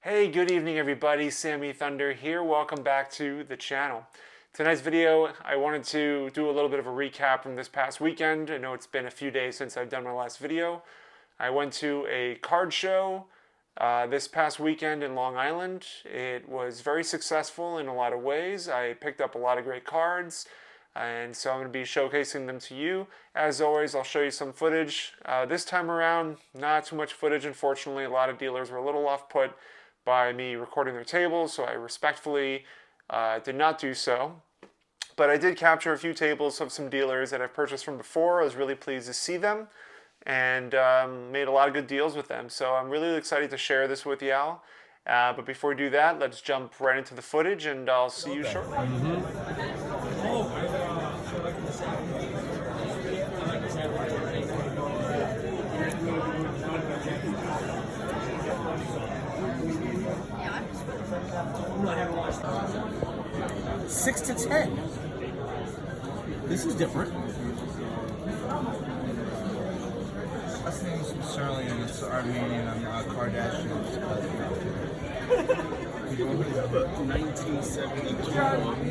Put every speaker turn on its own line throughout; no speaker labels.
Hey, good evening everybody, Sammy Thunder here. Welcome back to the channel. Tonight's video, I wanted to do a little bit of a recap from this past weekend. I know it's been a few days since I've done my last video. I went to a card show this past weekend in Long Island. It was very successful in a lot of ways. I picked up a lot of great cards, and so I'm going to be showcasing them to you. As always, I'll show you some footage. This time around, not too much footage, unfortunately. A lot of dealers were a little off-put by me recording their tables, so I respectfully did not do so. But I did capture a few tables of some dealers that I've purchased from before. I was really pleased to see them and made a lot of good deals with them. So I'm really excited to share this with y'all. But before we do that, let's jump right into the footage and I'll see you shortly.
Six to 10. This is different.
Last name's Sterling and it's Armenian. I'm Kardashian.
1972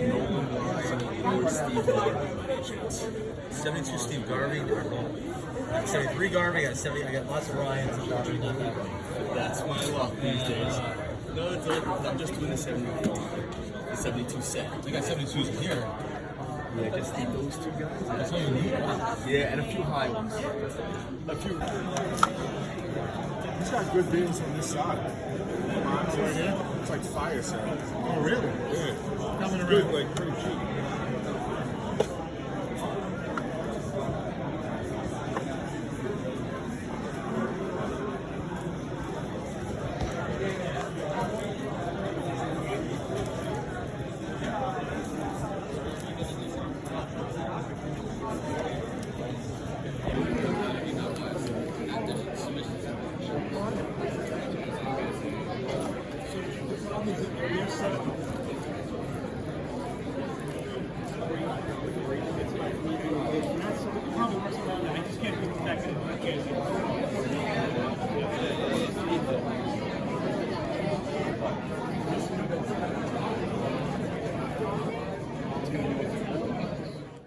Nolan Ryan or Steve Garvey agent. 72 Steve Garvey. I got 73 Garvey. I got 70. I got lots of Ryans and Garvey. That's my luck these days. No, it's like I'm just doing the 78. The 72 set. I got 72s in here. Yeah, just need those two guys. That's all you need. Yeah, and a few high ones. A few.
He's got good bins on this side. Right here, it's like fire sale.
Oh, really?
Yeah.
Coming
Good,
around.
like pretty cheap.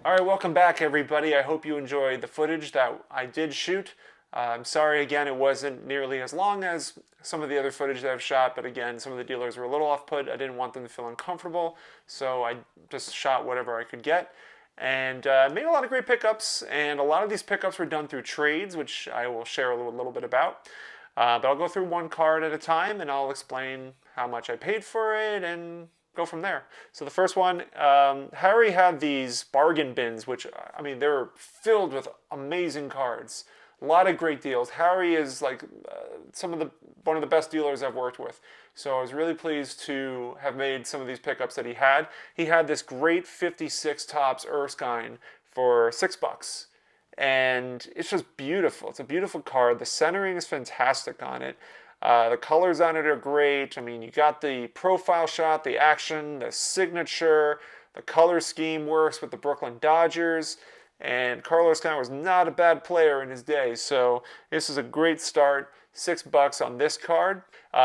All right, welcome back everybody. I hope you enjoyed the footage that I did shoot. I'm sorry again, it wasn't nearly as long as some of the other footage that I've shot, but again, some of the dealers were a little off-put. I didn't want them to feel uncomfortable, so I just shot whatever I could get. And made a lot of great pickups, and a lot of these pickups were done through trades, which I will share a little bit about. But I'll go through one card at a time, and I'll explain how much I paid for it, and go from there. So the first one, Harry had these bargain bins, which, I mean, they were filled with amazing cards. A lot of great deals. Harry is like one of the best dealers I've worked with. So I was really pleased to have made some of these pickups that he had. He had this great 56 tops Erskine for $6. And it's just beautiful. It's a beautiful card. The centering is fantastic on it. The colors on it are great. I mean, you got the profile shot, the action, the signature, the color scheme works with the Brooklyn Dodgers, and Carlos Santana was not a bad player in his day, so this is a great start. $6 on this card.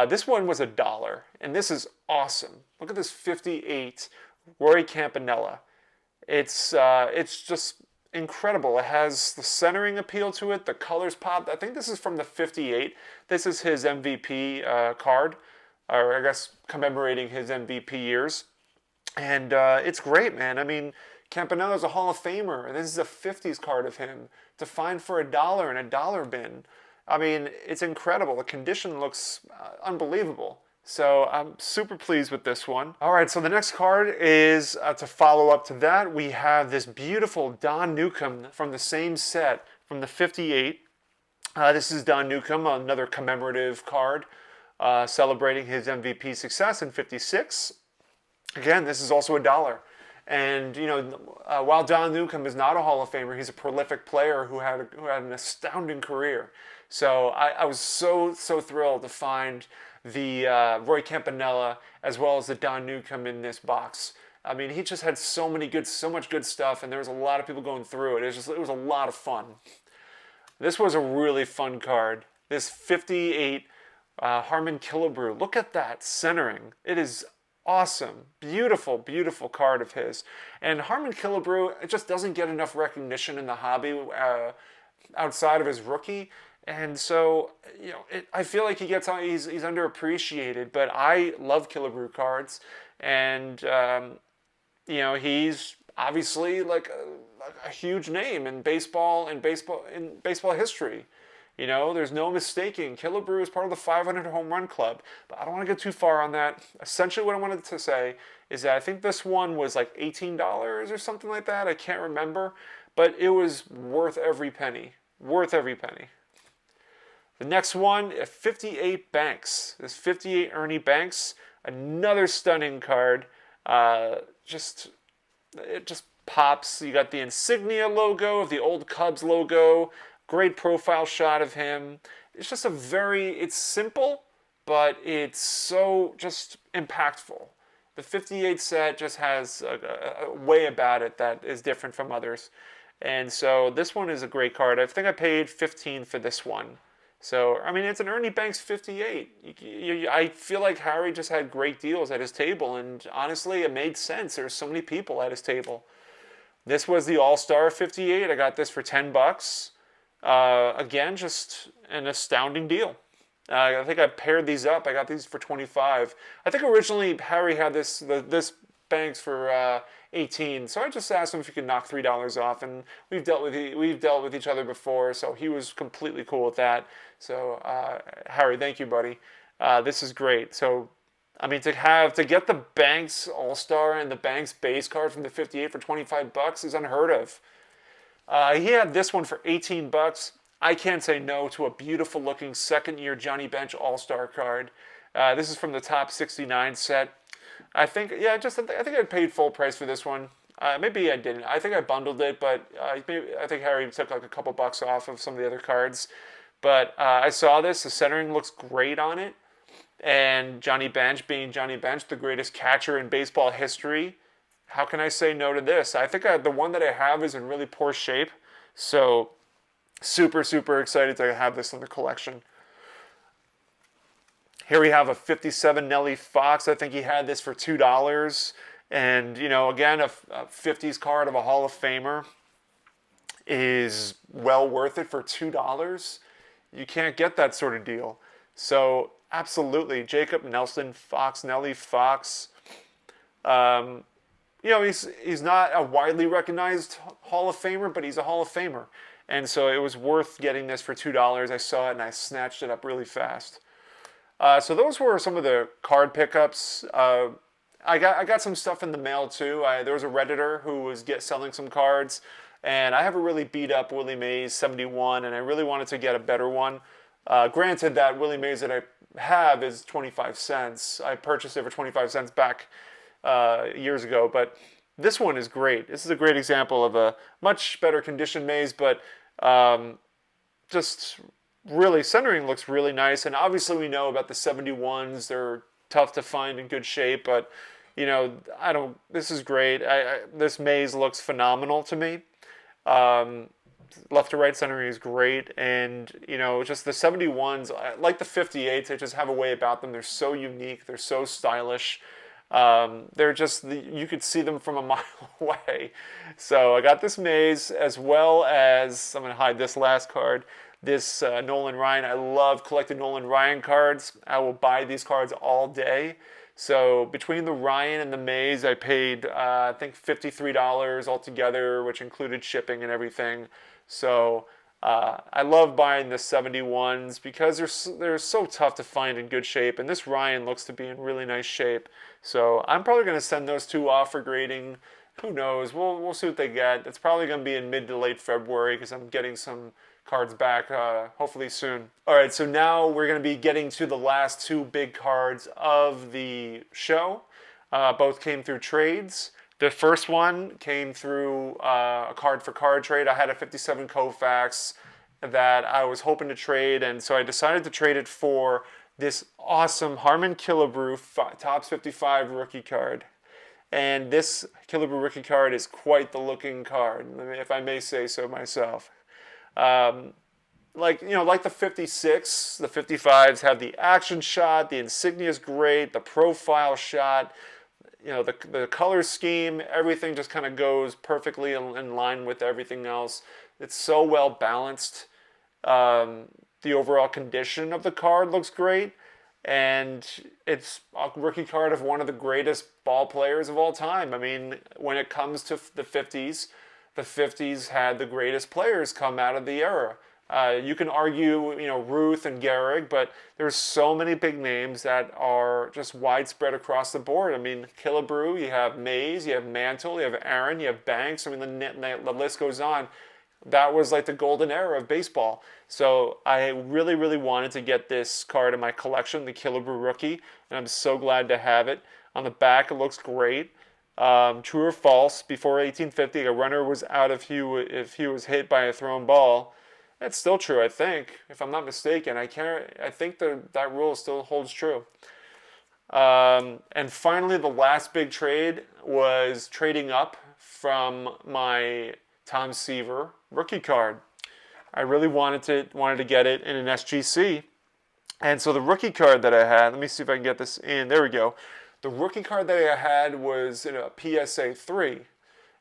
This one was $1, and this is awesome. Look at this 58 Roy Campanella. It's just incredible. It has the centering appeal to it. The colors pop. I think this is from the 58. This is his MVP card, or I guess commemorating his MVP years. And it's great, man. I mean, Campanella's a Hall of Famer, and this is a 50s card of him to find for $1 in a dollar bin. I mean, it's incredible. The condition looks unbelievable. So I'm super pleased with this one. All right, so the next card is to follow up to that. We have this beautiful Don Newcomb from the same set from the 58. This is Don Newcomb, another commemorative card celebrating his MVP success in 56. Again, this is also $1. And, you know, while Don Newcomb is not a Hall of Famer, he's a prolific player who had an astounding career. So I was so thrilled to find the Roy Campanella as well as the Don Newcomb in this box. I mean, he just had so much good stuff, and there was a lot of people going through it. It was a lot of fun. This was a really fun card. This 58 Harmon Killebrew. Look at that centering. It is awesome. Beautiful, beautiful card of his. And Harmon Killebrew, it just doesn't get enough recognition in the hobby outside of his rookie. And so, I feel like he's underappreciated, but I love Killebrew cards. And, he's obviously like a huge name in baseball history. There's no mistaking. Killebrew is part of the 500 home run club, but I don't want to get too far on that. Essentially, what I wanted to say is that I think this one was like $18 or something like that. I can't remember, but it was worth every penny. Worth every penny. The next one, 58 Banks. This 58 Ernie Banks, another stunning card. It just pops. You got the insignia logo of the old Cubs logo. Great profile shot of him. It's just it's simple, but it's so just impactful. The 58 set just has a way about it that is different from others. And so this one is a great card. I think I paid $15 for this one. So, I mean, it's an Ernie Banks 58. I feel like Harry just had great deals at his table, and honestly, it made sense. There's so many people at his table. This was the All-Star 58. I got this for $10. Again, just an astounding deal. I think I paired these up. I got these for $25. I think originally Harry had this Banks for $18. So I just asked him if he could knock $3 off, and we've dealt with each other before, so he was completely cool with that. So Harry, thank you, buddy. This is great. So I mean, to get the Banks All-Star and the Banks base card from the 58 for $25 is unheard of. He had this one for $18. I can't say no to a beautiful looking second-year Johnny Bench All-Star card. This is from the top 69 set. I think I paid full price for this one. Maybe I didn't. I think I bundled it, but I think Harry took like a couple bucks off of some of the other cards. But I saw this. The centering looks great on it. And Johnny Bench being Johnny Bench, the greatest catcher in baseball history. How can I say no to this? I think the one that I have is in really poor shape. So super, super excited to have this in the collection. Here we have a 57 Nellie Fox. I think he had this for $2. And, again, a 50s card of a Hall of Famer is well worth it for $2. You can't get that sort of deal. So, absolutely, Jacob Nelson Fox, Nellie Fox. He's not a widely recognized Hall of Famer, but he's a Hall of Famer. And so it was worth getting this for $2. I saw it and I snatched it up really fast. So those were some of the card pickups. I got some stuff in the mail too. There was a Redditor who was selling some cards, and I have a really beat up Willie Mays 71, and I really wanted to get a better one. Granted, that Willie Mays that I have is 25 cents. I purchased it for 25 cents back years ago, but this one is great. This is a great example of a much better condition Mays, but just really centering looks really nice. And obviously we know about the 71s. They're tough to find in good shape, but this is great. This Mays looks phenomenal to me. Left to right centering is great, and just the 71s, like the 58s, they just have a way about them. They're so unique. They're so stylish. They're just you could see them from a mile away. So I got this Mays, as well as I'm going to hide this last card. This Nolan Ryan. I love collecting Nolan Ryan cards. I will buy these cards all day. So between the Ryan and the Mays, I paid I think $53 altogether, which included shipping and everything. So I love buying the 71s because they're so tough to find in good shape, and this Ryan looks to be in really nice shape. So I'm probably going to send those two off for grading. Who knows? We'll see what they get. It's probably going to be in mid to late February because I'm getting some cards back hopefully soon. All right, so now we're going to be getting to the last two big cards of the show. Both came through trades. The first one came through a card for card trade. I had a 57 Koufax that I was hoping to trade, and so I decided to trade it for this awesome Harmon Killebrew Topps 55 rookie card. And this Killebrew rookie card is quite the looking card, if I may say so myself. like like the 56, the 55s have the action shot, the insignia is great, the profile shot, the color scheme, everything just kind of goes perfectly in line with everything else. It's so well balanced. The overall condition of the card looks great, and it's a rookie card of one of the greatest ball players of all time. I mean, when it comes to the 50s had the greatest players come out of the era. You can argue, Ruth and Gehrig, but there's so many big names that are just widespread across the board. I mean, Killebrew, you have Mays, you have Mantle, you have Aaron, you have Banks. I mean, the list goes on. That was like the golden era of baseball. So I really, really wanted to get this card in my collection, the Killebrew rookie, and I'm so glad to have it. On the back, it looks great. True or false? Before 1850, a runner was out if he was hit by a thrown ball. That's still true, I think, if I'm not mistaken. I think that rule still holds true. And finally, the last big trade was trading up from my Tom Seaver rookie card. I really wanted to get it in an SGC, and so the rookie card that I had. Let me see if I can get this in. There we go. The rookie card that I had was in a PSA 3.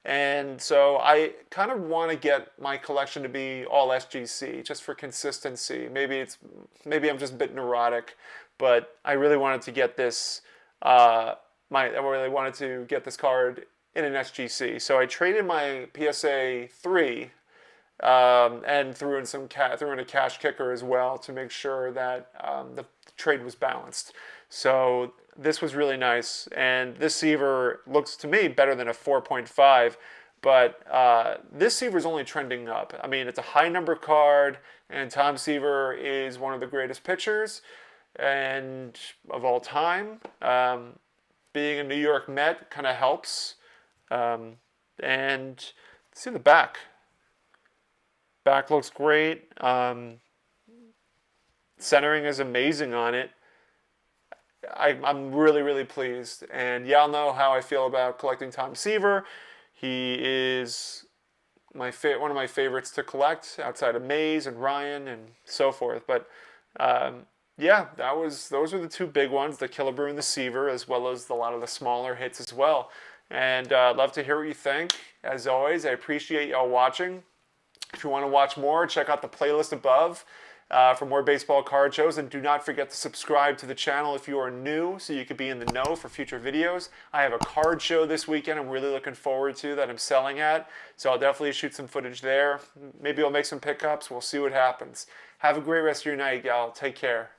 And so I kind of want to get my collection to be all SGC just for consistency. Maybe I'm just a bit neurotic, but I really wanted to get this. I really wanted to get this card in an SGC. So I traded my PSA 3 and threw in a cash kicker as well to make sure that the trade was balanced. So this was really nice, and this Seaver looks to me better than a 4.5, but this Seaver is only trending up. I mean, it's a high number card, and Tom Seaver is one of the greatest pitchers and of all time. Being a New York Met kind of helps. And see the back. Back looks great. Centering is amazing on it. I'm really, really pleased. And y'all know how I feel about collecting Tom Seaver. He is one of my favorites to collect outside of Mays and Ryan and so forth. But yeah, those were the two big ones, the Killebrew and the Seaver, as well as a lot of the smaller hits as well. And I'd love to hear what you think. As always, I appreciate y'all watching. If you want to watch more, check out the playlist above for more baseball card shows. And do not forget to subscribe to the channel if you are new so you can be in the know for future videos. I have a card show this weekend I'm really looking forward to that I'm selling at. So I'll definitely shoot some footage there. Maybe I'll make some pickups. We'll see what happens. Have a great rest of your night, y'all. Take care.